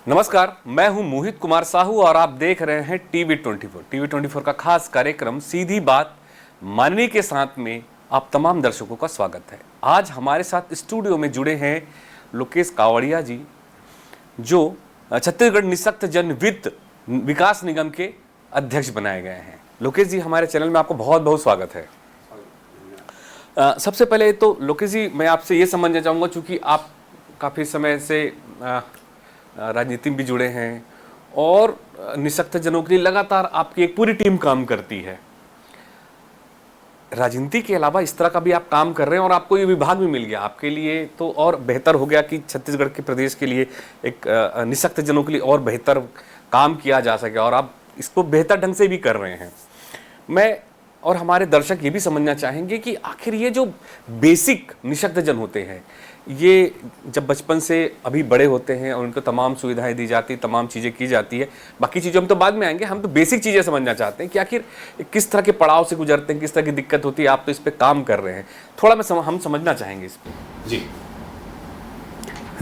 नमस्कार, मैं हूं मोहित कुमार साहू और आप देख रहे हैं टीवी 24। टीवी 24 का खास कार्यक्रम सीधी बात माननीय के साथ में आप तमाम दर्शकों का स्वागत है। आज हमारे साथ स्टूडियो में जुड़े हैं लोकेश कावड़िया जी, जो छत्तीसगढ़ निःशक्त जन वित्त विकास निगम के अध्यक्ष बनाए गए हैं। लोकेश जी, हमारे चैनल में आपको बहुत बहुत स्वागत है। सबसे पहले तो लोकेश जी, मैं आपसे ये समझना चाहूँगा, चूँकि आप काफ़ी समय से राजनीति में भी जुड़े हैं और निःशक्त जनों के लिए लगातार आपकी एक पूरी टीम काम करती है। राजनीति के अलावा इस तरह का भी आप काम कर रहे हैं और आपको ये विभाग भी मिल गया, आपके लिए तो और बेहतर हो गया कि छत्तीसगढ़ के प्रदेश के लिए एक निःशक्त जनों के लिए और बेहतर काम किया जा सके और आप इसको बेहतर ढंग से भी कर रहे हैं। मैं और हमारे दर्शक ये भी समझना चाहेंगे कि आखिर ये जो बेसिक निःशक्त जन होते हैं, ये जब बचपन से अभी बड़े होते हैं और उनको तमाम सुविधाएं दी जाती हैं, तमाम चीज़ें की जाती है, बाकी चीज़ें हम तो बाद में आएंगे, हम तो बेसिक चीज़ें समझना चाहते हैं कि आखिर किस तरह के पड़ाव से गुजरते हैं, किस तरह की दिक्कत होती है। आप तो इस पर काम कर रहे हैं, थोड़ा हम समझना चाहेंगे इस पर। जी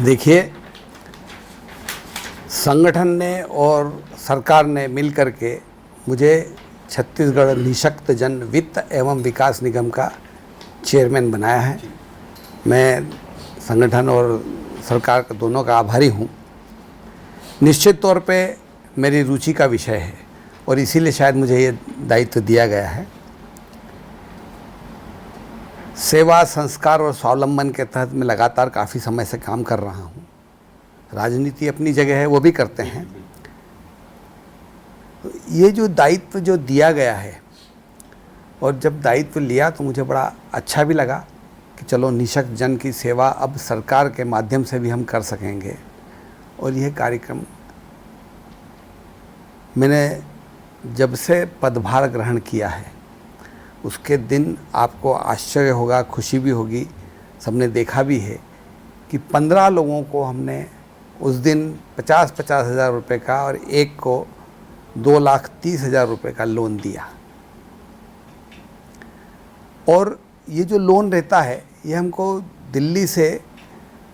देखिए, संगठन ने और सरकार ने मिल कर के मुझे छत्तीसगढ़ निःशक्त जन वित्त एवं विकास निगम का चेयरमैन बनाया है। मैं संगठन और सरकार का दोनों का आभारी हूँ। निश्चित तौर पे मेरी रुचि का विषय है और इसीलिए शायद मुझे ये दायित्व दिया गया है। सेवा, संस्कार और स्वावलंबन के तहत मैं लगातार काफ़ी समय से काम कर रहा हूँ। राजनीति अपनी जगह है, वो भी करते हैं। ये जो दायित्व जो दिया गया है, और जब दायित्व लिया तो मुझे बड़ा अच्छा भी लगा कि चलो निःशक्त जन की सेवा अब सरकार के माध्यम से भी हम कर सकेंगे। और यह कार्यक्रम मैंने जब से पदभार ग्रहण किया है उसके दिन आपको आश्चर्य होगा, खुशी भी होगी, सबने देखा भी है कि 15 लोगों को हमने उस दिन 50-50 हज़ार रुपये का और एक को 2,30,000 रुपये का लोन दिया। और ये जो लोन रहता है ये हमको दिल्ली से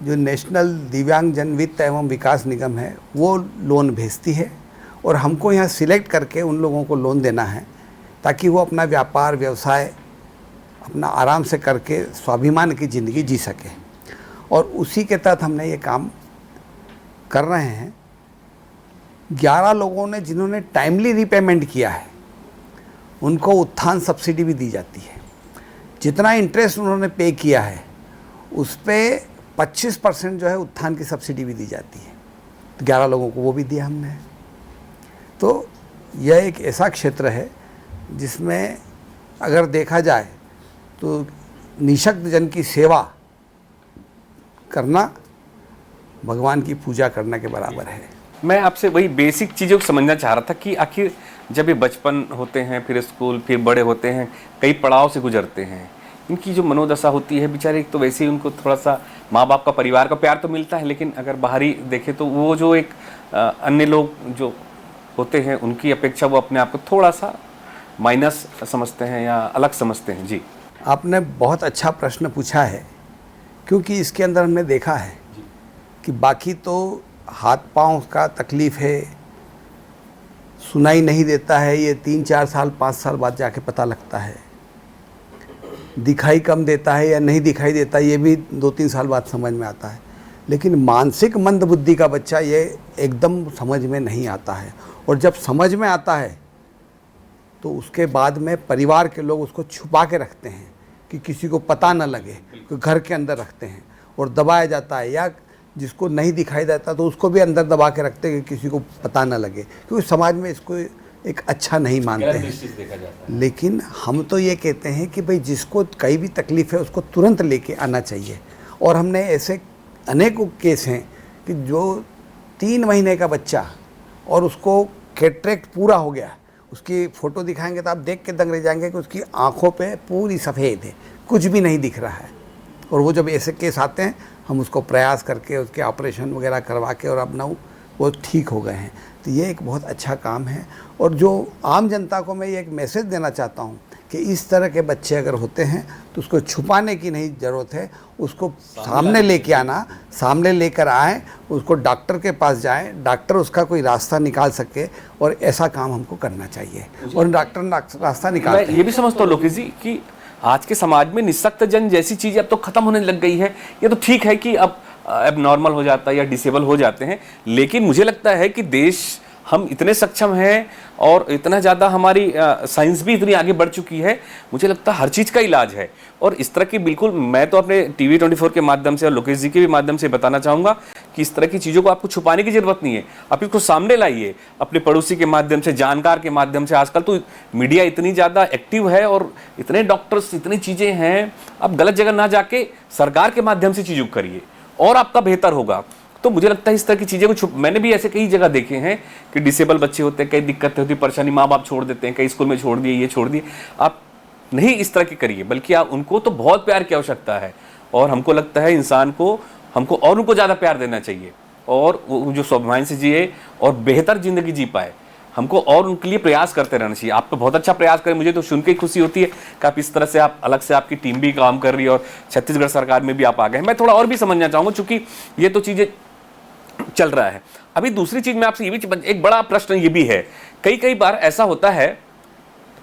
जो नेशनल दिव्यांग जन वित्त एवं विकास निगम है वो लोन भेजती है और हमको यहाँ सिलेक्ट करके उन लोगों को लोन देना है ताकि वो अपना व्यापार व्यवसाय अपना आराम से करके स्वाभिमान की ज़िंदगी जी सके। और उसी के तहत हमने ये काम कर रहे हैं। 11 लोगों ने जिन्होंने टाइमली रीपेमेंट किया है उनको उत्थान सब्सिडी भी दी जाती है। जितना इंटरेस्ट उन्होंने पे किया है उस पर 25% जो है उत्थान की सब्सिडी भी दी जाती है। तो 11 लोगों को वो भी दिया हमने। तो यह एक ऐसा क्षेत्र है जिसमें अगर देखा जाए तो निःशक्त जन की सेवा करना भगवान की पूजा करने के बराबर है। मैं आपसे वही बेसिक चीज़ों को समझना चाह रहा था कि आखिर जब ये बचपन होते हैं, फिर स्कूल, फिर बड़े होते हैं, कई पड़ाव से गुजरते हैं, इनकी जो मनोदशा होती है, बेचारे एक तो वैसे ही उनको थोड़ा सा माँ बाप का, परिवार का प्यार तो मिलता है, लेकिन अगर बाहरी देखें तो वो जो एक अन्य लोग जो होते हैं उनकी अपेक्षा वो अपने आप को थोड़ा सा माइनस समझते हैं या अलग समझते हैं। जी, आपने बहुत अच्छा प्रश्न पूछा है, क्योंकि इसके अंदर हमने देखा है कि बाकी तो हाथ पाँव का तकलीफ़ है, सुनाई नहीं देता है, ये 3-4 साल 5 साल बाद जाके पता लगता है। दिखाई कम देता है या नहीं दिखाई देता, ये भी 2-3 साल बाद समझ में आता है। लेकिन मानसिक मंद बुद्धि का बच्चा ये एकदम समझ में नहीं आता है। और जब समझ में आता है तो उसके बाद में परिवार के लोग उसको छुपा के रखते हैं कि किसी को पता न लगे, तो घर के अंदर रखते हैं और दबाया जाता है, या जिसको नहीं दिखाई देता तो उसको भी अंदर दबा के रखते हैं कि किसी को पता न लगे, क्योंकि समाज में इसको एक अच्छा नहीं मानते हैं। लेकिन हम तो ये कहते हैं कि भाई जिसको कहीं भी तकलीफ़ है उसको तुरंत लेके आना चाहिए। और हमने ऐसे अनेकों केस हैं कि जो 3 महीने का बच्चा और उसको कैटरेक्ट पूरा हो गया, उसकी फ़ोटो दिखाएंगे तो आप देख के दंग रह जाएंगे कि उसकी आँखों पे पूरी सफ़ेद है, कुछ भी नहीं दिख रहा है। और वो जब ऐसे केस आते हैं हम उसको प्रयास करके उसके ऑपरेशन वगैरह करवा के और अपना वो ठीक हो गए हैं। तो ये एक बहुत अच्छा काम है। और जो आम जनता को मैं ये एक मैसेज देना चाहता हूँ कि इस तरह के बच्चे अगर होते हैं तो उसको छुपाने की नहीं ज़रूरत है, उसको सामने लेके आना, सामने लेकर आए, उसको डॉक्टर के पास जाएं, डॉक्टर उसका कोई रास्ता निकाल सके, और ऐसा काम हमको करना चाहिए, और डॉक्टर रास्ता निकाल। मैं ये भी समझता हूँ लोकेश जी कि आज के समाज में निःशक्त जन जैसी चीज़ अब तो खत्म होने लग गई है। ये तो ठीक है कि अब नॉर्मल हो जाता है या डिसेबल हो जाते हैं, लेकिन मुझे लगता है कि देश हम इतने सक्षम हैं और इतना ज़्यादा हमारी साइंस भी इतनी आगे बढ़ चुकी है, मुझे लगता है हर चीज़ का इलाज है। और इस तरह की बिल्कुल मैं तो अपने टीवी 24 के माध्यम से और लोकेश जी के भी माध्यम से बताना चाहूँगा कि इस तरह की चीज़ों को आपको छुपाने की ज़रूरत नहीं है, आप इसको सामने लाइए अपने पड़ोसी के माध्यम से, जानकार के माध्यम से। आजकल तो मीडिया इतनी ज़्यादा एक्टिव है और इतने डॉक्टर्स, इतनी चीज़ें हैं, आप गलत जगह ना जाके सरकार के माध्यम से चीज़ों को करिए और आपका बेहतर होगा। तो मुझे लगता है इस तरह की चीज़ें को मैंने भी ऐसे कई जगह देखे हैं कि डिसेबल बच्चे होते हैं, कई दिक्कतें होती, परेशानी, माँ बाप छोड़ देते हैं, कई स्कूल में छोड़ दिए, ये छोड़ दिए। आप नहीं इस तरह की करिए, बल्कि आप उनको तो बहुत प्यार की आवश्यकता है, और हमको लगता है इंसान को हमको और उनको ज़्यादा प्यार देना चाहिए, और वो जो स्वाभिमान से जिए और बेहतर जिंदगी जी पाए, हमको और उनके लिए प्रयास करते रहना चाहिए। आप तो बहुत अच्छा प्रयास करें, मुझे तो सुन के ही खुशी होती है कि आप इस तरह से, आप अलग से आपकी टीम भी काम कर रही है और छत्तीसगढ़ सरकार में भी आप आ गए हैं। मैं थोड़ा और भी समझना चाहूँगा, चूंकि ये तो चीज़ें चल रहा है। अभी दूसरी चीज में आपसे ये भी, एक बड़ा प्रश्न ये भी है, कई बार ऐसा होता है,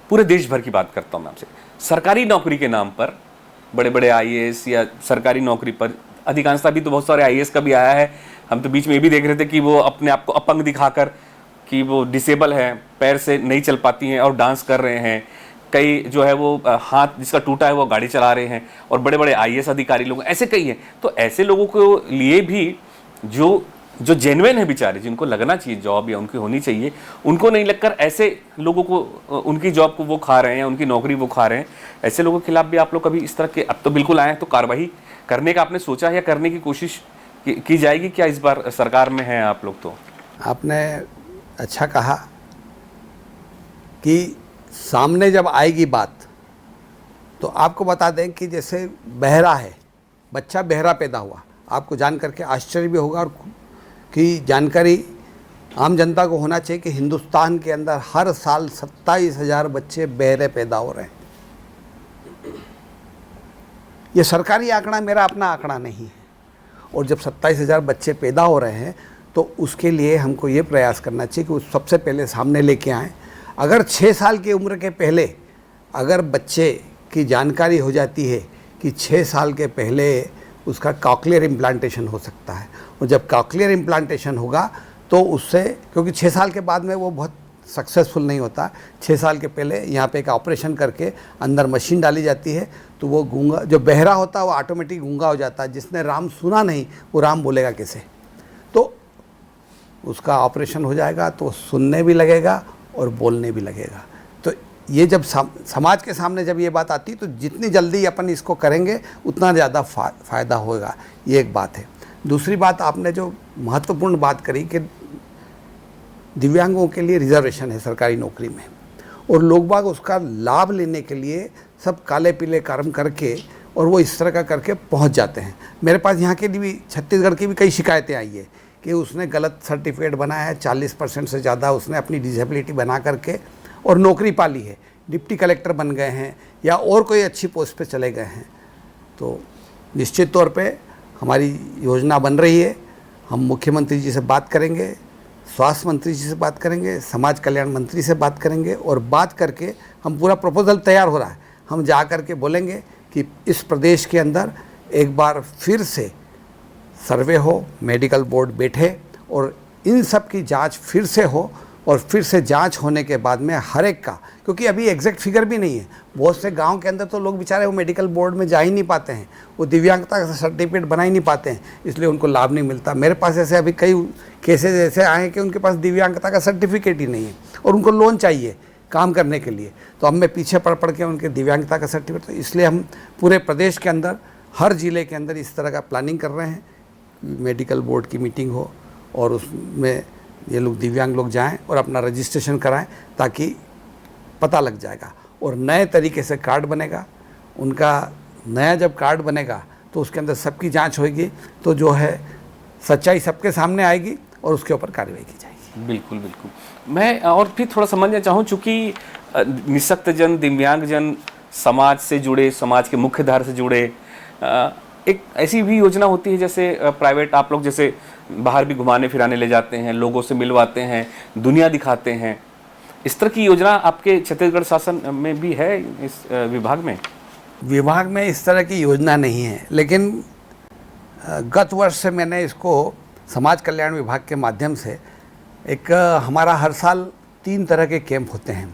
पूरे देश भर की बात करता हूं मैं आपसे, सरकारी नौकरी के नाम पर बड़े बड़े आईएएस या सरकारी नौकरी पर, अधिकांशतः भी तो बहुत सारे आईएएस का भी आया है, हम तो बीच में ये भी देख रहे थे कि वो अपने आप को अपंग दिखाकर कि वो डिसेबल है, पैर से नहीं चल पाती हैं और डांस कर रहे हैं, कई जो है वो हाथ जिसका टूटा है वो गाड़ी चला रहे हैं, और बड़े बड़े आईएएस अधिकारी लोग ऐसे कई हैं। तो ऐसे लोगों को लिए भी जो जेन्युइन है बेचारे, जिनको लगना चाहिए जॉब या उनकी होनी चाहिए, उनको नहीं लगकर ऐसे लोगों को, उनकी जॉब को वो खा रहे हैं, उनकी नौकरी वो खा रहे हैं, ऐसे लोगों के खिलाफ भी आप लोग कभी इस तरह के, अब तो बिल्कुल आए हैं, तो कार्रवाई करने का आपने सोचा है या करने की कोशिश की जाएगी क्या इस बार सरकार में है आप लोग? तो आपने अच्छा कहा कि सामने जब आएगी बात, तो आपको बता दें कि जैसे बहरा है बच्चा, बहरा पैदा हुआ, आपको जान करके आश्चर्य भी होगा और की जानकारी आम जनता को होना चाहिए कि हिंदुस्तान के अंदर हर साल 27,000 बच्चे बहरे पैदा हो रहे हैं। ये सरकारी आंकड़ा, मेरा अपना आंकड़ा नहीं है। और जब 27,000 बच्चे पैदा हो रहे हैं तो उसके लिए हमको ये प्रयास करना चाहिए कि उस सबसे पहले सामने लेके आएँ। अगर 6 साल की उम्र के पहले अगर बच्चे की जानकारी हो जाती है कि 6 साल के पहले उसका कॉक्लियर इम्प्लांटेशन हो सकता है, और जब कॉक्लियर इम्प्लांटेशन होगा तो उससे, क्योंकि 6 साल के बाद में वो बहुत सक्सेसफुल नहीं होता, 6 साल के पहले यहाँ पे एक ऑपरेशन करके अंदर मशीन डाली जाती है, तो वो गूंगा, जो बहरा होता है वो ऑटोमेटिक गूंगा हो जाता है। जिसने राम सुना नहीं वो राम बोलेगा कैसे? तो उसका ऑपरेशन हो जाएगा तो सुनने भी लगेगा और बोलने भी लगेगा। तो ये जब समाज के सामने जब ये बात आती है तो जितनी जल्दी अपन इसको करेंगे उतना ज़्यादा फ़ायदा होगा, ये एक बात है। दूसरी बात, आपने जो महत्वपूर्ण बात करी कि दिव्यांगों के लिए रिजर्वेशन है सरकारी नौकरी में, और लोग बाग उसका लाभ लेने के लिए सब काले पीले कर्म करके और वो इस तरह का करके पहुंच जाते हैं। मेरे पास यहाँ के लिए भी, छत्तीसगढ़ की भी कई शिकायतें आई है कि उसने गलत सर्टिफिकेट बनाया है, 40% से ज़्यादा उसने अपनी डिसेबिलिटी बना करके और नौकरी पा ली है, डिप्टी कलेक्टर बन गए हैं या और कोई अच्छी पोस्ट पे चले गए हैं। तो निश्चित तौर पे हमारी योजना बन रही है, हम मुख्यमंत्री जी से बात करेंगे, स्वास्थ्य मंत्री जी से बात करेंगे, समाज कल्याण मंत्री से बात करेंगे, और बात करके हम पूरा प्रपोजल तैयार हो रहा है, हम जा कर के बोलेंगे कि इस प्रदेश के अंदर एक बार फिर से सर्वे हो, मेडिकल बोर्ड बैठे और इन सब की जांच फिर से हो, और फिर से जांच होने के बाद में हर एक का, क्योंकि अभी एग्जैक्ट फिगर भी नहीं है, बहुत से गांव के अंदर तो लोग बेचारे वो मेडिकल बोर्ड में जा ही नहीं पाते हैं, वो दिव्यांगता का सर्टिफिकेट बना ही नहीं पाते हैं, इसलिए उनको लाभ नहीं मिलता। मेरे पास ऐसे अभी कई केसेज ऐसे आए हैं कि उनके पास दिव्यांगता का सर्टिफिकेट ही नहीं है और उनको लोन चाहिए काम करने के लिए, तो अब मैं पीछे पड़ के उनके दिव्यांगता का सर्टिफिकेट, तो इसलिए हम पूरे प्रदेश के अंदर हर ज़िले के अंदर इस तरह का प्लानिंग कर रहे हैं, मेडिकल बोर्ड की मीटिंग हो और उसमें ये लोग, दिव्यांग लोग जाएं और अपना रजिस्ट्रेशन कराएं, ताकि पता लग जाएगा और नए तरीके से कार्ड बनेगा उनका। नया जब कार्ड बनेगा तो उसके अंदर सबकी जांच होगी, तो जो है सच्चाई सबके सामने आएगी और उसके ऊपर कार्रवाई की जाएगी। बिल्कुल, बिल्कुल। मैं और भी थोड़ा समझना चाहूँ, चूँकि निःशक्तजन, दिव्यांगजन समाज से जुड़े, समाज के मुख्य धारा से जुड़े, एक ऐसी भी योजना होती है जैसे प्राइवेट, आप लोग जैसे बाहर भी घुमाने फिराने ले जाते हैं, लोगों से मिलवाते हैं, दुनिया दिखाते हैं। इस तरह की योजना आपके छत्तीसगढ़ शासन में भी है, इस विभाग में? विभाग में इस तरह की योजना नहीं है, लेकिन गत वर्ष से मैंने इसको समाज कल्याण विभाग के माध्यम से एक हमारा हर साल 3 तरह के कैंप होते हैं।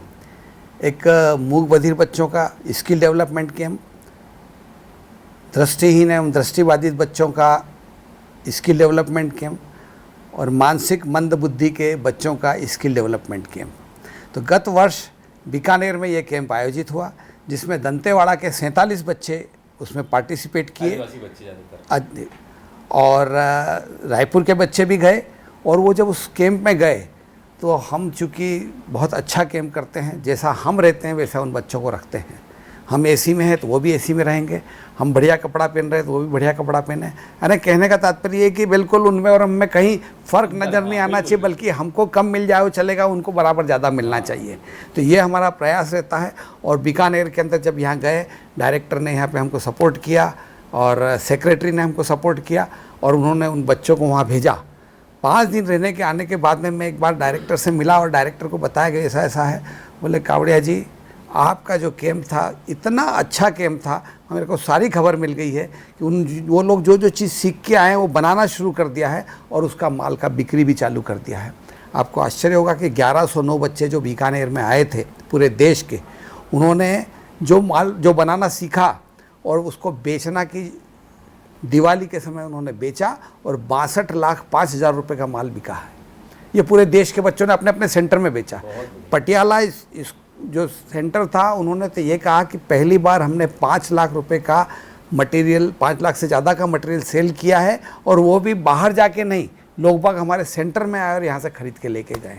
एक मूक बधिर बच्चों का स्किल डेवलपमेंट कैंप, दृष्टिहीन एवं दृष्टिबाधित बच्चों का स्किल डेवलपमेंट कैंप, और मानसिक मंद बुद्धि के बच्चों का स्किल डेवलपमेंट कैंप। तो गत वर्ष बीकानेर में ये कैंप आयोजित हुआ, जिसमें दंतेवाड़ा के 47 बच्चे उसमें पार्टिसिपेट किए और रायपुर के बच्चे भी गए। और वो जब उस कैंप में गए तो हम चूँकि बहुत अच्छा कैंप करते हैं, जैसा हम रहते हैं वैसा उन बच्चों को रखते हैं। हम एसी में हैं तो वो भी एसी में रहेंगे, हम बढ़िया कपड़ा पहन रहे हैं तो वो भी बढ़िया कपड़ा पहने। यानी कहने का तात्पर्य ये कि बिल्कुल उनमें और हमें कहीं फ़र्क नज़र नहीं आना चाहिए, बल्कि हमको कम मिल जाए वो चलेगा, उनको बराबर ज़्यादा मिलना चाहिए। तो ये हमारा प्रयास रहता है। और बीकानेर के अंदर जब यहाँ गए, डायरेक्टर ने यहाँ पे हमको सपोर्ट किया और सेक्रेटरी ने हमको सपोर्ट किया और उन्होंने उन बच्चों को वहाँ भेजा। 5 दिन रहने के आने के बाद में मैं एक बार डायरेक्टर से मिला और डायरेक्टर को बताया गया ऐसा ऐसा है। बोले कावड़िया जी, आपका जो कैंप था इतना अच्छा कैंप था, मेरे को सारी खबर मिल गई है कि वो लोग जो जो चीज़ सीख के आए हैं वो बनाना शुरू कर दिया है और उसका माल का बिक्री भी चालू कर दिया है। आपको आश्चर्य होगा कि 1109 बच्चे जो बीकानेर में आए थे पूरे देश के, उन्होंने जो माल जो बनाना सीखा और उसको बेचना की दिवाली के समय उन्होंने बेचा और 62,05,000 रुपये का माल बिका है। ये पूरे देश के बच्चों ने अपने अपने सेंटर में बेचा। पटियाला इस जो सेंटर था, उन्होंने तो ये कहा कि पहली बार हमने 5 लाख रुपए का मटेरियल, 5 लाख से ज़्यादा का मटेरियल सेल किया है, और वो भी बाहर जाके नहीं, लोग बाग हमारे सेंटर में आए और यहाँ से ख़रीद के लेके गए।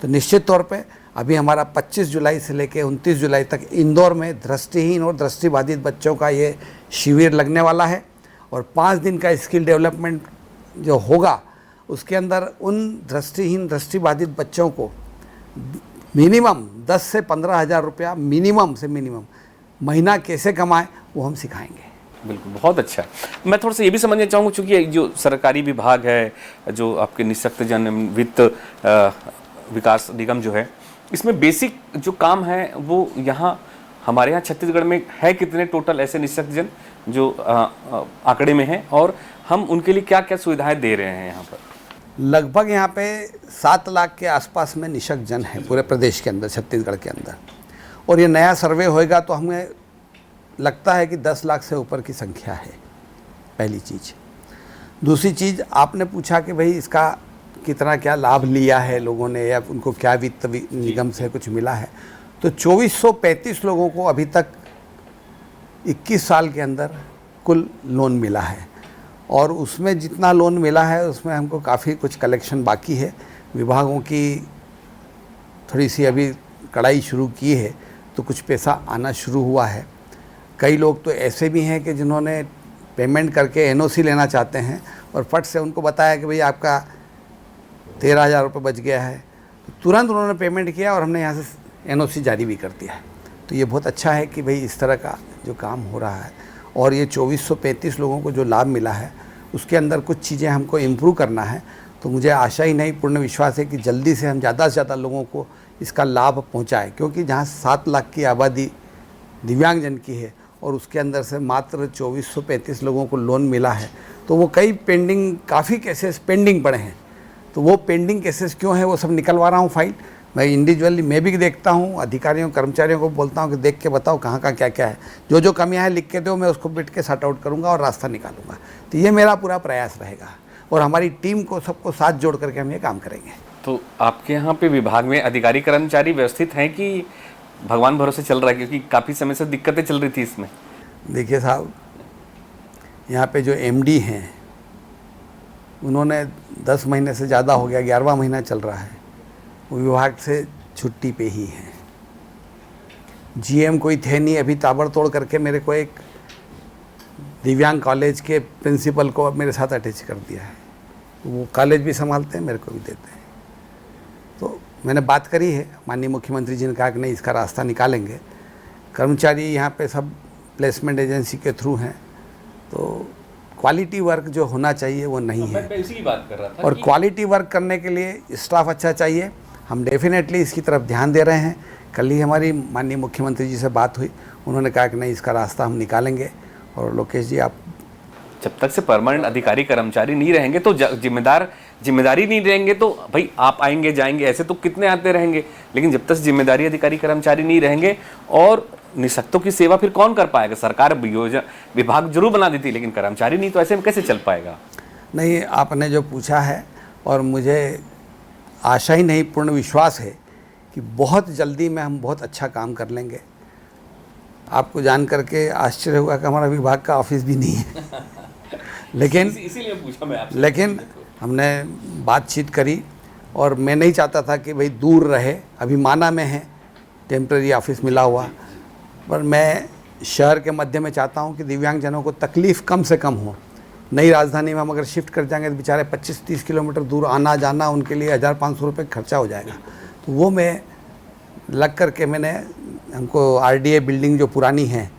तो निश्चित तौर पे अभी हमारा 25 जुलाई से लेके 29 जुलाई तक इंदौर में दृष्टिहीन और दृष्टिबाधित बच्चों का ये शिविर लगने वाला है। और 5 दिन का स्किल डेवलपमेंट जो होगा, उसके अंदर उन दृष्टिहीन दृष्टिबाधित बच्चों को मिनिमम 10 से 15,000 रुपया मिनिमम से मिनिमम महीना कैसे कमाएं वो हम सिखाएंगे। बिल्कुल, बहुत अच्छा। मैं थोड़ा सा ये भी समझना चाहूँगा, चूँकि जो सरकारी विभाग है, जो आपके निःशक्तजन वित्त विकास निगम जो है, इसमें बेसिक जो काम है वो यहाँ हमारे यहाँ छत्तीसगढ़ में है कितने टोटल ऐसे निःशक्तजन जो आंकड़े में हैं, और हम उनके लिए क्या क्या सुविधाएं दे रहे हैं यहाँ पर? लगभग यहाँ पे 7 लाख के आसपास में निःशक्तजन हैं पूरे प्रदेश के अंदर, छत्तीसगढ़ के अंदर। और ये नया सर्वे होएगा तो हमें लगता है कि 10 लाख से ऊपर की संख्या है, पहली चीज़। दूसरी चीज़, आपने पूछा कि भाई इसका कितना क्या लाभ लिया है लोगों ने, या उनको क्या वित्त निगम से कुछ मिला है। तो 2435 लोगों को अभी तक 21 साल के अंदर कुल लोन मिला है, और उसमें जितना लोन मिला है उसमें हमको काफ़ी कुछ कलेक्शन बाकी है। विभागों की थोड़ी सी अभी कड़ाई शुरू की है तो कुछ पैसा आना शुरू हुआ है। कई लोग तो ऐसे भी हैं कि जिन्होंने पेमेंट करके एनओसी लेना चाहते हैं और फट से उनको बताया कि भाई आपका 13,000 रुपये बच गया है, तो तुरंत उन्होंने पेमेंट किया और हमने यहाँ से एनओसी जारी भी कर दिया है। तो ये बहुत अच्छा है कि भाई इस तरह का जो काम हो रहा है। और ये 2435 लोगों को जो लाभ मिला है उसके अंदर कुछ चीज़ें हमको इम्प्रूव करना है। तो मुझे आशा ही नहीं, पूर्ण विश्वास है कि जल्दी से हम ज़्यादा से ज़्यादा लोगों को इसका लाभ पहुंचाएं, क्योंकि जहां 7 लाख की आबादी दिव्यांगजन की है और उसके अंदर से मात्र 2435 लोगों को लोन मिला है, तो वो कई पेंडिंग, काफ़ी केसेस पेंडिंग पड़े हैं। तो वो पेंडिंग केसेस क्यों हैं वो सब निकलवा रहा हूँ फाइल। मैं इंडिविजुअली मैं भी देखता हूँ, अधिकारियों कर्मचारियों को बोलता हूँ कि देख के बताओ कहाँ का क्या क्या है, जो जो कमियाँ हैं लिख के दो, मैं उसको बिट के सॉर्ट आउट करूँगा और रास्ता निकालूंगा। तो ये मेरा पूरा प्रयास रहेगा और हमारी टीम को सबको साथ जोड़ करके हम ये काम करेंगे। तो आपके यहाँ पे विभाग में अधिकारी कर्मचारी व्यवस्थित हैं कि भगवान भरोसे चल रहा है? क्योंकि काफ़ी समय से दिक्कतें चल रही थी इसमें। देखिए साहब, यहाँ पे जो एमडी हैं उन्होंने 10 महीने से ज़्यादा हो गया, 11वां महीना चल रहा है, वो विभाग से छुट्टी पे ही हैं। जीएम कोई थे नहीं, अभी ताबड़तोड़ करके मेरे को एक दिव्यांग कॉलेज के प्रिंसिपल को मेरे साथ अटैच कर दिया है। वो कॉलेज भी संभालते हैं, मेरे को भी देते हैं। तो मैंने बात करी है, माननीय मुख्यमंत्री जी ने कहा कि नहीं, इसका रास्ता निकालेंगे। कर्मचारी यहाँ पे सब प्लेसमेंट एजेंसी के थ्रू हैं, तो क्वालिटी वर्क जो होना चाहिए वो नहीं है। मैं इसी की बात कर रहा था और कि क्वालिटी वर्क करने के लिए स्टाफ अच्छा चाहिए। हम डेफिनेटली इसकी तरफ ध्यान दे रहे हैं। कल ही हमारी माननीय मुख्यमंत्री जी से बात हुई, उन्होंने कहा कि नहीं, इसका रास्ता हम निकालेंगे। और लोकेश जी, आप जब तक से परमानेंट अधिकारी कर्मचारी नहीं रहेंगे तो जिम्मेदारी नहीं रहेंगे तो भाई आप आएंगे जाएंगे, ऐसे तो कितने आते रहेंगे। लेकिन जब तक जिम्मेदारी अधिकारी कर्मचारी नहीं रहेंगे और निःशक्तों की सेवा फिर कौन कर पाएगा। सरकार योजना विभाग जरूर बना देती, लेकिन कर्मचारी नहीं, तो ऐसे में कैसे चल पाएगा। नहीं, आपने जो पूछा है, और मुझे आशा ही नहीं पूर्ण विश्वास है कि बहुत जल्दी में हम बहुत अच्छा काम कर लेंगे। आपको जान करके आश्चर्य होगा कि हमारा विभाग का ऑफिस भी नहीं है लेकिन इसीलिए पूछा मैं आपसे। लेकिन हमने बातचीत करी और मैं नहीं चाहता था कि भाई दूर रहे। अभी माना में है, टेम्प्रेरी ऑफिस मिला हुआ, पर मैं शहर के मध्य में चाहता हूँ कि दिव्यांगजनों को तकलीफ़ कम से कम हो। नई राजधानी में हम अगर शिफ्ट कर जाएंगे तो बेचारे 25-30 किलोमीटर दूर आना जाना, उनके लिए 1,000-500 रुपये खर्चा हो जाएगा। तो वो मैं लग करके मैंने, हमको RDA बिल्डिंग जो पुरानी है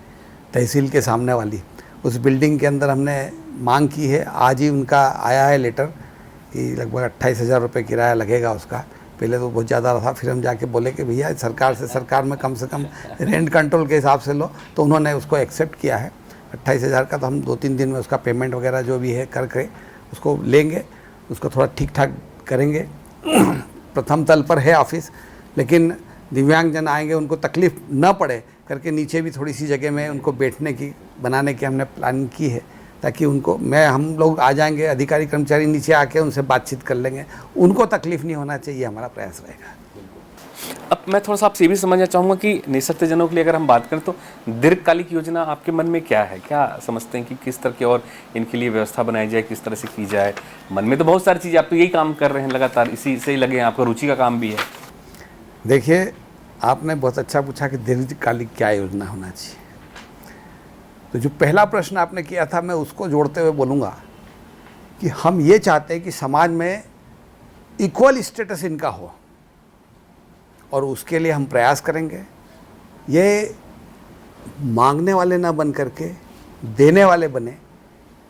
तहसील के सामने वाली, उस बिल्डिंग के अंदर हमने मांग की है। आज ही उनका आया है लेटर कि लगभग 28,000 रुपये किराया लगेगा उसका। पहले तो बहुत ज़्यादा था, फिर हम जाके बोले कि भैया सरकार में कम से कम रेंट कंट्रोल के हिसाब से लो, तो उन्होंने उसको एक्सेप्ट किया है। 28,000 का तो हम 2-3 दिन में उसका पेमेंट वगैरह जो भी है करके उसको लेंगे, उसको थोड़ा ठीक ठाक करेंगे। प्रथम तल पर है ऑफिस, लेकिन दिव्यांगजन आएंगे उनको तकलीफ़ न पड़े करके नीचे भी थोड़ी सी जगह में उनको बैठने की बनाने की हमने प्लानिंग की है, ताकि उनको हम लोग आ जाएंगे, अधिकारी कर्मचारी नीचे आके उनसे बातचीत कर लेंगे, उनको तकलीफ़ नहीं होना चाहिए, हमारा प्रयास रहेगा। अब मैं थोड़ा सा आपसे ये भी समझना चाहूँगा कि निःशक्तजनों के लिए अगर हम बात करें तो दीर्घकालिक योजना आपके मन में क्या है, क्या समझते हैं कि किस तरह की और इनके लिए व्यवस्था बनाई जाए, किस तरह से की जाए। मन में तो बहुत सारी चीज़ें, आप तो यही काम कर रहे हैं लगातार, इसी से ही लगे हैं, आपका रुचि का काम भी है। देखिए, आपने बहुत अच्छा पूछा कि दीर्घकालिक क्या योजना होना चाहिए। तो जो पहला प्रश्न आपने किया था, मैं उसको जोड़ते हुए बोलूँगा कि हम ये चाहते हैं कि समाज में इक्वल स्टेटस इनका हो, और उसके लिए हम प्रयास करेंगे। ये मांगने वाले ना बन करके देने वाले बने,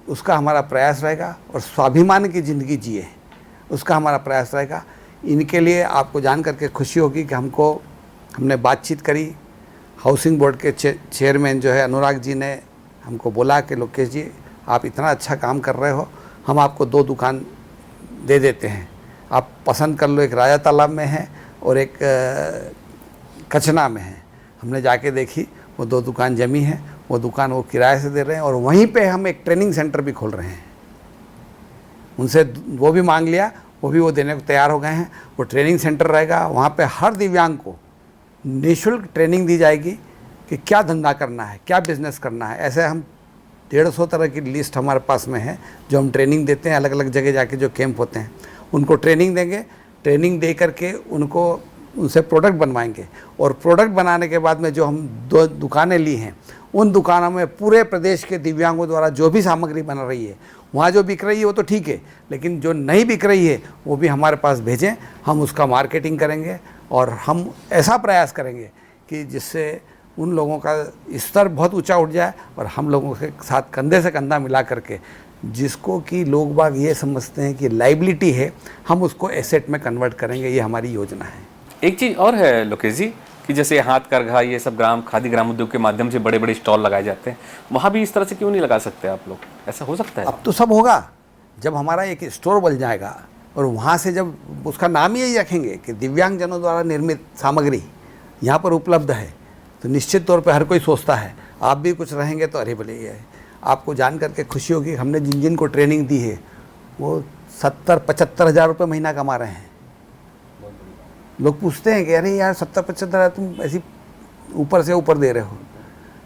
उसका हमारा प्रयास रहेगा। और स्वाभिमान की ज़िंदगी जिए, उसका हमारा प्रयास रहेगा। इनके लिए आपको जान करके खुशी होगी कि हमने बातचीत करी। हाउसिंग बोर्ड के चेयरमैन जो है अनुराग जी ने हमको बोला कि लोकेश जी, आप इतना अच्छा काम कर रहे हो, हम आपको 2 दुकान दे देते हैं, आप पसंद कर लो। एक राजा तालाब में है और एक कचना में है। हमने जाके देखी, वो 2 दुकान जमी है, वो दुकान वो किराए से दे रहे हैं, और वहीं पे हम एक ट्रेनिंग सेंटर भी खोल रहे हैं। उनसे वो भी मांग लिया, वो देने को तैयार हो गए हैं। वो ट्रेनिंग सेंटर रहेगा, वहाँ पे हर दिव्यांग को निःशुल्क ट्रेनिंग दी जाएगी कि क्या धंधा करना है, क्या बिज़नेस करना है। ऐसे हम 150 तरह की लिस्ट हमारे पास में है जो हम ट्रेनिंग देते हैं। अलग अलग जगह जाके जो कैंप होते हैं उनको ट्रेनिंग देंगे। ट्रेनिंग दे करके उनसे प्रोडक्ट बनवाएंगे, और प्रोडक्ट बनाने के बाद में जो हम 2 दुकानें ली हैं, उन दुकानों में पूरे प्रदेश के दिव्यांगों द्वारा जो भी सामग्री बन रही है, वहाँ जो बिक रही है वो तो ठीक है, लेकिन जो नहीं बिक रही है वो भी हमारे पास भेजें। हम उसका मार्केटिंग करेंगे, और हम ऐसा प्रयास करेंगे कि जिससे उन लोगों का स्तर बहुत ऊंचा उठ जाए, और हम लोगों के साथ कंधे से कंधा मिला करके, जिसको कि लोग बाग ये समझते हैं कि लाइबिलिटी है, हम उसको एसेट में कन्वर्ट करेंगे। ये हमारी योजना है। एक चीज़ और है लोकेश जी, कि जैसे हाथ करघा, ये सब खादी ग्राम उद्योग के माध्यम से बड़े बड़े स्टॉल लगाए जाते हैं, वहाँ भी इस तरह से क्यों नहीं लगा सकते आप लोग? ऐसा हो सकता है? अब तो सब होगा। जब हमारा एक स्टोर बन जाएगा, और वहाँ से जब उसका नाम ही यही रखेंगे कि दिव्यांगजनों द्वारा निर्मित सामग्री यहाँ पर उपलब्ध है, तो निश्चित तौर पे हर कोई सोचता है, आप भी कुछ रहेंगे तो अरे भले ये है। आपको जान करके खुशी होगी, हमने जिन को ट्रेनिंग दी है वो 70-75 हज़ार रुपये महीना कमा रहे हैं। लोग पूछते हैं कि अरे यार 70-75 हज़ार तुम ऐसी ऊपर से ऊपर दे रहे हो।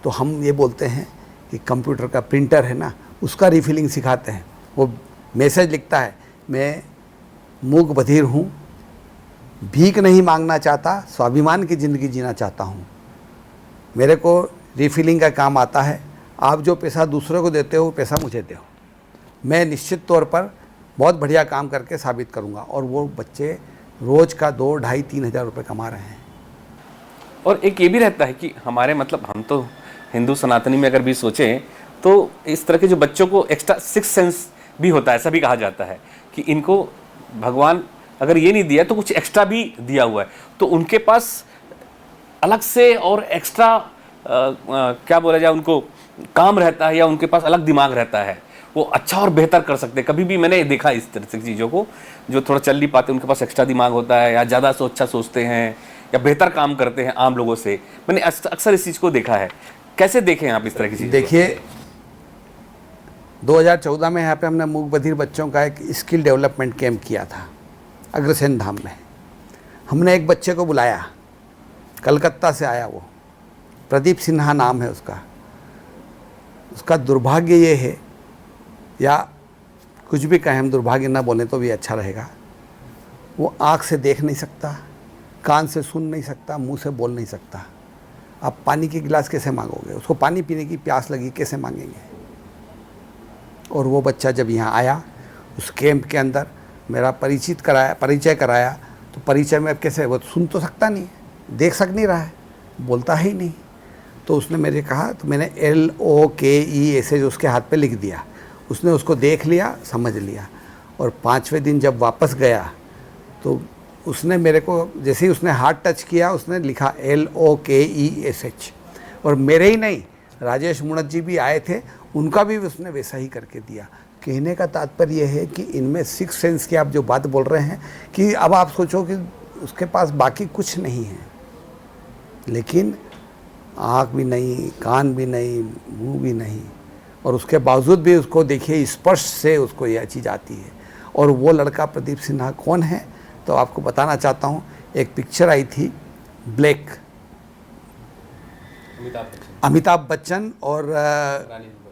तो हम ये बोलते हैं कि कंप्यूटर का प्रिंटर है ना, उसका रिफिलिंग सिखाते हैं। वो मैसेज लिखता है, मैं मूक बधिर हूँ, भीख नहीं मांगना चाहता, स्वाभिमान की ज़िंदगी जीना चाहता हूँ, मेरे को रिफिलिंग का काम आता है, आप जो पैसा दूसरों को देते हो वो पैसा मुझे दो, मैं निश्चित तौर पर बहुत बढ़िया काम करके साबित करूँगा। और वो बच्चे रोज़ का 2, ढाई, 3 हज़ार रुपये कमा रहे हैं। और एक ये भी रहता है कि हमारे मतलब हम तो हिंदू सनातनी में अगर भी सोचें तो इस तरह के जो बच्चों को एक्स्ट्रा सिक्स सेंस भी होता है, ऐसा भी कहा जाता है कि इनको भगवान अगर ये नहीं दिया तो कुछ एक्स्ट्रा भी दिया हुआ है, तो उनके पास अलग से और एक्स्ट्रा क्या बोला जाए, उनको काम रहता है या उनके पास अलग दिमाग रहता है, वो अच्छा और बेहतर कर सकते हैं। कभी भी मैंने देखा इस तरह से चीज़ों को, जो थोड़ा चल नहीं पाते उनके पास एक्स्ट्रा दिमाग होता है या ज़्यादा अच्छा सोचते हैं या बेहतर काम करते हैं आम लोगों से। मैंने अक्सर इस चीज़ को देखा है। कैसे देखें आप इस तरह की चीज़? देखिए, 2014 में यहाँ पे हमने मूक बधिर बच्चों का एक स्किल डेवलपमेंट कैंप किया था अग्रसेन धाम में। हमने एक बच्चे को बुलाया, कलकत्ता से आया वो, प्रदीप सिन्हा नाम है उसका। उसका दुर्भाग्य ये है, या कुछ भी कहें, हम दुर्भाग्य ना बोलें तो भी अच्छा रहेगा, वो आँख से देख नहीं सकता, कान से सुन नहीं सकता, मुंह से बोल नहीं सकता। आप पानी की गिलास कैसे मांगोगे? उसको पानी पीने की प्यास लगी, कैसे मांगेंगे? और वो बच्चा जब यहाँ आया, उस कैंप के अंदर मेरा परिचय कराया, तो परिचय में अब कैसे, वो सुन तो सकता नहीं, देख सक नहीं रहा है, बोलता ही नहीं। तो उसने मेरे कहा, तो मैंने LOKE ऐसे जो उसके हाथ पे लिख दिया। उसने उसको देख लिया, समझ लिया, और 5वें दिन जब वापस गया तो उसने मेरे को, जैसे ही उसने हाथ टच किया, उसने लिखा LOKESH। और मेरे ही नहीं, राजेश मुणत जी भी आए थे, उनका भी उसने वैसा ही करके दिया। कहने का तात्पर्य यह है कि इनमें सिक्स सेंस की आप जो बात बोल रहे हैं, कि अब आप सोचो कि उसके पास बाकी कुछ नहीं है, लेकिन आँख भी नहीं, कान भी नहीं, मुंह भी नहीं, और उसके बावजूद भी उसको देखिए स्पर्श से उसको यह चीज़ आती है। और वो लड़का प्रदीप सिन्हा कौन है, तो आपको बताना चाहता हूँ। एक पिक्चर आई थी ब्लैक, अमिताभ बच्चन और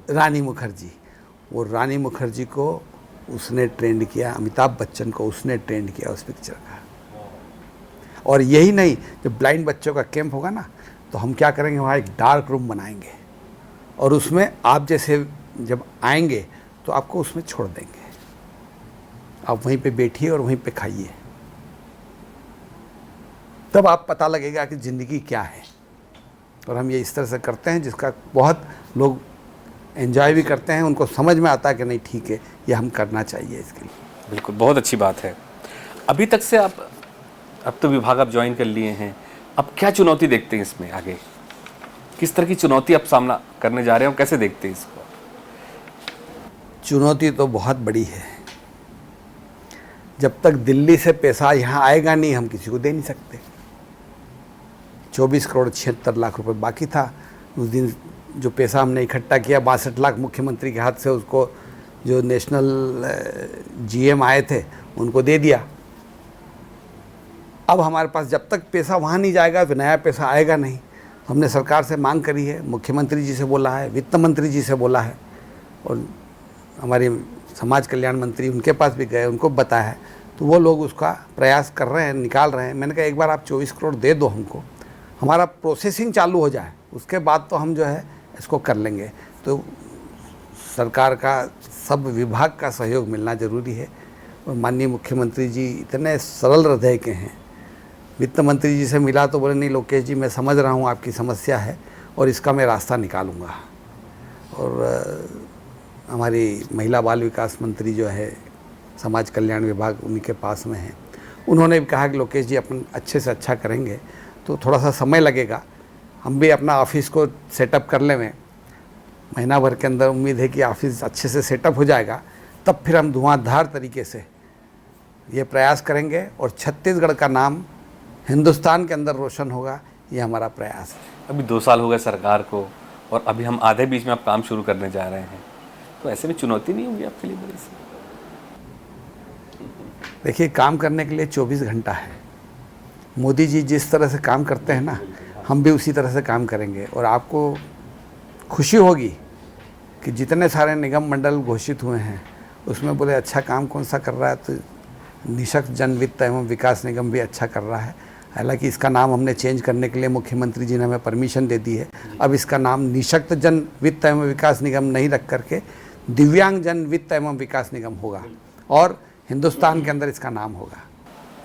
रानी मुखर्जी। वो रानी मुखर्जी को उसने ट्रेंड किया, अमिताभ बच्चन को उसने ट्रेंड किया उस पिक्चर का। और यही नहीं, जब ब्लाइंड बच्चों का कैंप होगा ना, तो हम क्या करेंगे, वहाँ एक डार्क रूम बनाएंगे, और उसमें आप जैसे जब आएंगे तो आपको उसमें छोड़ देंगे, आप वहीं पे बैठिए और वहीं पे खाइए, तब आप पता लगेगा कि ज़िंदगी क्या है। और हम ये इस तरह से करते हैं जिसका बहुत लोग एंजॉय भी करते हैं, उनको समझ में आता है कि नहीं ठीक है, ये हम करना चाहिए इसके लिए। बिल्कुल, बहुत अच्छी बात है। अभी तक से आप, अब तो विभाग आप ज्वाइन कर लिए हैं, अब क्या चुनौती देखते हैं इसमें आगे? किस तरह की चुनौती आप सामना करने जा रहे हो, कैसे देखते हैं इसको? चुनौती तो बहुत बड़ी है। जब तक दिल्ली से पैसा यहाँ आएगा नहीं, हम किसी को दे नहीं सकते। 24 करोड़ 76 लाख रुपए बाकी था। उस दिन जो पैसा हमने इकट्ठा किया, 62 लाख मुख्यमंत्री के हाथ से उसको जो नेशनल GM आए थे उनको दे दिया। अब हमारे पास जब तक पैसा वहाँ नहीं जाएगा तो नया पैसा आएगा नहीं। हमने सरकार से मांग करी है, मुख्यमंत्री जी से बोला है, वित्त मंत्री जी से बोला है, और हमारे समाज कल्याण मंत्री उनके पास भी गए, उनको बताया है, तो वो लोग उसका प्रयास कर रहे हैं, निकाल रहे हैं। मैंने कहा एक बार आप 24 करोड़ दे दो हमको, हमारा प्रोसेसिंग चालू हो जाए, उसके बाद तो हम जो है इसको कर लेंगे। तो सरकार का, सब विभाग का सहयोग मिलना ज़रूरी है। और माननीय मुख्यमंत्री जी इतने सरल हृदय के हैं। वित्त मंत्री जी से मिला तो बोले, नहीं लोकेश जी, मैं समझ रहा हूँ आपकी समस्या है और इसका मैं रास्ता निकालूंगा। और हमारी महिला बाल विकास मंत्री जो है, समाज कल्याण विभाग उन्हीं के पास में है, उन्होंने भी कहा कि लोकेश जी अपन अच्छे से अच्छा करेंगे, तो थोड़ा सा समय लगेगा, हम भी अपना ऑफिस को सेटअप कर लें। महीना भर के अंदर उम्मीद है कि ऑफिस अच्छे से सेटअप हो जाएगा, तब फिर हम धुआंधार तरीके से ये प्रयास करेंगे और छत्तीसगढ़ का नाम हिंदुस्तान के अंदर रोशन होगा, ये हमारा प्रयास है। अभी 2 साल हो गए सरकार को, और अभी हम आधे बीच में आप काम शुरू करने जा रहे हैं, तो ऐसे में चुनौती नहीं होगी आपके लिए बड़ी सी? देखिए, काम करने के लिए 24 घंटा है। मोदी जी जिस तरह से काम करते हैं ना, हम भी उसी तरह से काम करेंगे। और आपको खुशी होगी कि जितने सारे निगम मंडल घोषित हुए हैं उसमें बोले अच्छा काम कौन सा कर रहा है, तो निःशक्त जन वित्त एवं विकास निगम भी अच्छा कर रहा है। हालांकि इसका नाम हमने चेंज करने के लिए मुख्यमंत्री जी ने हमें परमिशन दे दी है। अब इसका नाम निःशक्त जन वित्त एवं विकास निगम नहीं रख करके दिव्यांग जन वित्त एवं विकास निगम होगा, और हिंदुस्तान के अंदर इसका नाम होगा।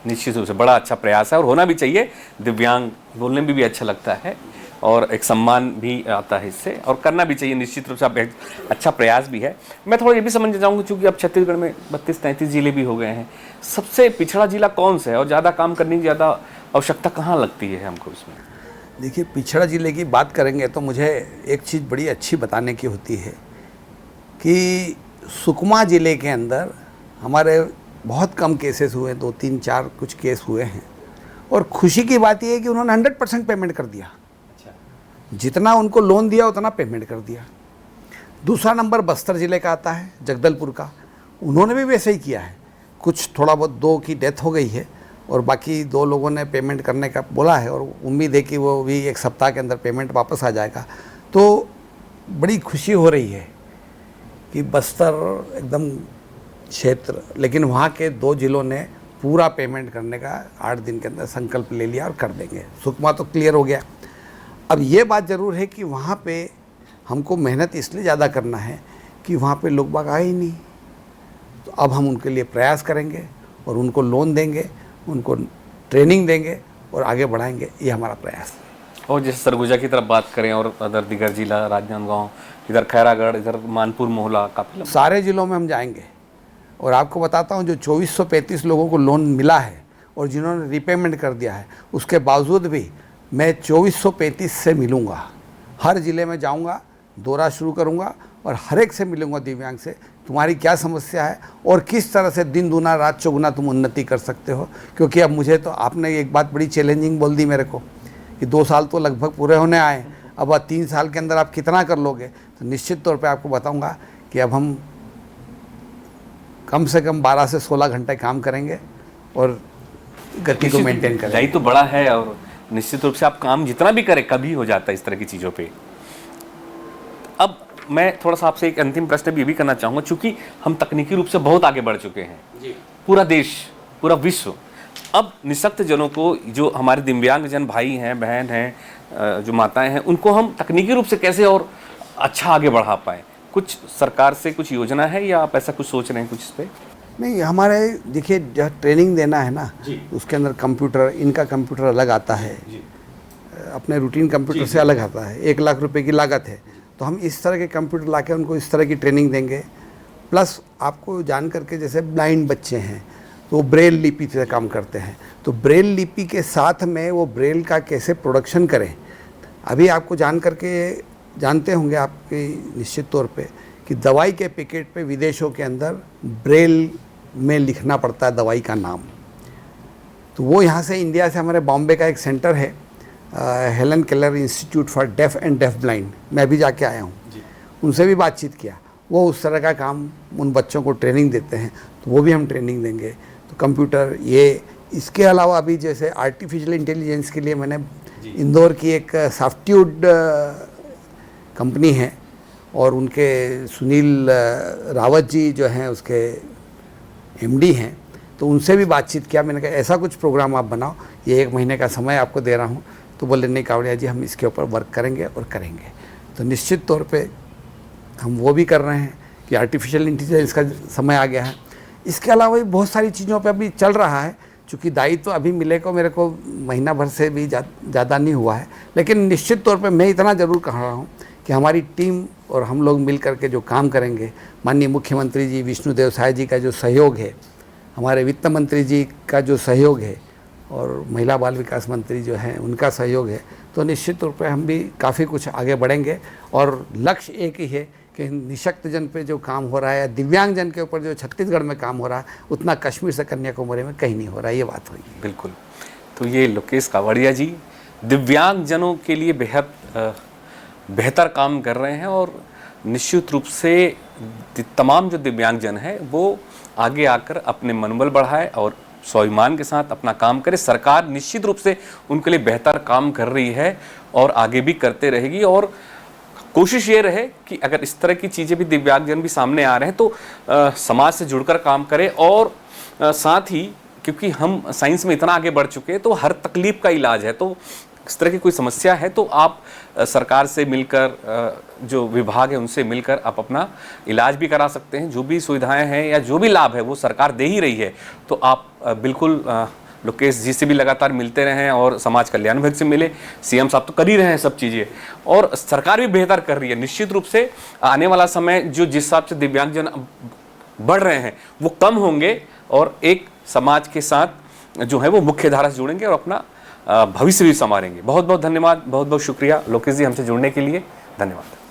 निश्चित रूप से बड़ा अच्छा प्रयास है और होना भी चाहिए। दिव्यांग बोलने में भी अच्छा लगता है और एक सम्मान भी आता है इससे, और करना भी चाहिए निश्चित रूप से। आप एक अच्छा प्रयास भी है। मैं थोड़ा ये भी समझना चाहूँगा, चूँकि अब छत्तीसगढ़ में 32-33 जिले भी हो गए हैं, सबसे पिछड़ा जिला कौन सा है और ज़्यादा काम करने की ज़्यादा आवश्यकता कहाँ लगती है हमको इसमें? देखिए, पिछड़ा जिले की बात करेंगे तो मुझे एक चीज़ बड़ी अच्छी बताने की होती है कि सुकमा ज़िले के अंदर हमारे बहुत कम केसेस हुए, 2-3-4 कुछ केस हुए हैं, और खुशी की बात यह है कि उन्होंने 100% पेमेंट कर दिया। जितना उनको लोन दिया उतना पेमेंट कर दिया। दूसरा नंबर बस्तर ज़िले का आता है, जगदलपुर का, उन्होंने भी वैसे ही किया है। कुछ थोड़ा बहुत 2 की डेथ हो गई है और बाकी 2 लोगों ने पेमेंट करने का बोला है, और उम्मीद है कि वो भी 1 सप्ताह के अंदर पेमेंट वापस आ जाएगा। तो बड़ी खुशी हो रही है कि बस्तर एकदम क्षेत्र, लेकिन वहाँ के 2 जिलों ने पूरा पेमेंट करने का 8 दिन के अंदर संकल्प ले लिया और कर देंगे। सुकमा तो क्लियर हो गया। अब ये बात ज़रूर है कि वहाँ पे हमको मेहनत इसलिए ज़्यादा करना है कि वहाँ पे लोग बाग आए ही नहीं। तो अब हम उनके लिए प्रयास करेंगे और उनको लोन देंगे, उनको ट्रेनिंग देंगे और आगे बढ़ाएंगे, ये हमारा प्रयास है। और जैसे सरगुजा की तरफ बात करें और अदर दिगर जिला, राजनांदगांव, इधर खैरागढ़, इधर मानपुर मोहला, काफ़ी सारे ज़िलों में हम जाएंगे। और आपको बताता हूँ, जो 2435 लोगों को लोन मिला है और जिन्होंने रिपेमेंट कर दिया है, उसके बावजूद भी मैं 2435 से मिलूँगा। हर ज़िले में जाऊँगा, दौरा शुरू करूँगा और हर एक से मिलूँगा, दिव्यांग से, तुम्हारी क्या समस्या है और किस तरह से दिन दूना रात चौगुना तुम उन्नति कर सकते हो। क्योंकि अब मुझे तो आपने एक बात बड़ी चैलेंजिंग बोल दी मेरे को कि 2 साल तो लगभग पूरे होने आए, अब 3 साल के अंदर आप कितना कर लोगे। तो निश्चित तौर पर आपको बताऊँगा कि अब हम कम से कम 12 से 16 घंटे काम करेंगे और गति को मेंटेन करेंगे। यही तो बड़ा है, और निश्चित रूप से आप काम जितना भी करें कभी हो जाता है इस तरह की चीज़ों पे। अब मैं थोड़ा सा आपसे एक अंतिम प्रश्न भी ये भी करना चाहूँगा, चूँकि हम तकनीकी रूप से बहुत आगे बढ़ चुके हैं जी, पूरा देश, पूरा विश्व। अब निःशक्त जनों को, जो हमारे दिव्यांग जन भाई हैं, बहन हैं, जो माताएं हैं, उनको हम तकनीकी रूप से कैसे और अच्छा आगे बढ़ा पाएँ? कुछ सरकार से कुछ योजना है या आप ऐसा कुछ सोच रहे हैं कुछ इस पर? नहीं, हमारे देखिए, जहाँ ट्रेनिंग देना है ना, उसके अंदर कंप्यूटर, इनका कंप्यूटर अलग आता है, अपने रूटीन कंप्यूटर से अलग आता है। 1 लाख रुपए की लागत है। तो हम इस तरह के कंप्यूटर लाके उनको इस तरह की ट्रेनिंग देंगे। प्लस आपको जान करके, जैसे ब्लाइंड बच्चे हैं तो वो ब्रेल लिपि से काम करते हैं, तो ब्रेल लिपि के साथ में वो ब्रेल का कैसे प्रोडक्शन करें। अभी आपको जान करके, जानते होंगे आपके निश्चित तौर पे, कि दवाई के पैकेट पे विदेशों के अंदर ब्रेल में लिखना पड़ता है दवाई का नाम। तो वो यहाँ से, इंडिया से, हमारे बॉम्बे का एक सेंटर है, Helen Keller Institute for Deaf and Deaf Blind, मैं भी जाके आया हूँ, उनसे भी बातचीत किया। वो उस तरह का काम उन बच्चों को ट्रेनिंग देते हैं, तो वो भी हम ट्रेनिंग देंगे। तो कंप्यूटर, ये, इसके अलावा अभी जैसे आर्टिफिशियल इंटेलिजेंस के लिए मैंने इंदौर की एक सॉफ्टट्यूड कंपनी है, और उनके सुनील रावत जी जो हैं उसके एमडी हैं, तो उनसे भी बातचीत किया। मैंने कहा ऐसा कुछ प्रोग्राम आप बनाओ, ये 1 महीने का समय आपको दे रहा हूँ। तो बोले नहीं कावड़िया जी, हम इसके ऊपर वर्क करेंगे और करेंगे। तो निश्चित तौर पे हम वो भी कर रहे हैं कि आर्टिफिशियल इंटेलिजेंस का समय आ गया है। इसके अलावा भी बहुत सारी चीज़ों पे अभी चल रहा है। चूँकि दायित्व अभी मिले को मेरे को महीना भर से भी ज़्यादा नहीं हुआ है, लेकिन निश्चित तौर पे मैं इतना ज़रूर कह रहा हूँ कि हमारी टीम और हम लोग मिल करके जो काम करेंगे, माननीय मुख्यमंत्री जी विष्णुदेव साय जी का जो सहयोग है, हमारे वित्त मंत्री जी का जो सहयोग है, और महिला बाल विकास मंत्री जो हैं उनका सहयोग है, तो निश्चित तौर पे हम भी काफ़ी कुछ आगे बढ़ेंगे। और लक्ष्य एक ही है कि निःशक्त जन पे जो काम हो रहा है, या दिव्यांग जन के ऊपर जो छत्तीसगढ़ में काम हो रहा है, उतना कश्मीर से कन्याकुमारी में कहीं नहीं हो रहा है, ये बात हुई। बिल्कुल। तो ये लोकेश कावड़िया जी दिव्यांग जनों के लिए बेहद बेहतर काम कर रहे हैं, और निश्चित रूप से तमाम जो दिव्यांग जन हैं वो आगे आकर अपने मनोबल बढ़ाए और स्वाभिमान के साथ अपना काम करे। सरकार निश्चित रूप से उनके लिए बेहतर काम कर रही है और आगे भी करते रहेगी, और कोशिश ये रहे कि अगर इस तरह की चीज़ें भी दिव्यांगजन भी सामने आ रहे हैं तो समाज से जुड़कर काम करें। और साथ ही, क्योंकि हम साइंस में इतना आगे बढ़ चुके हैं, तो हर तकलीफ का इलाज है। तो इस तरह की कोई समस्या है तो आप सरकार से मिलकर, जो विभाग है उनसे मिलकर आप अपना इलाज भी करा सकते हैं। जो भी सुविधाएं हैं या जो भी लाभ है वो सरकार दे ही रही है, तो आप बिल्कुल लोकेश जी से भी लगातार मिलते रहे और समाज कल्याण विभाग से मिले। सीएम साहब तो कर ही रहे हैं सब चीज़ें और सरकार भी बेहतर कर रही है। निश्चित रूप से आने वाला समय जो जिस हिसाब से दिव्यांगजन बढ़ रहे हैं वो कम होंगे और एक समाज के साथ जो है वो मुख्य धारा से जुड़ेंगे और अपना भविष्य भी संवारेंगे। बहुत बहुत धन्यवाद, बहुत बहुत शुक्रिया लोकेश जी हमसे जुड़ने के लिए। धन्यवाद।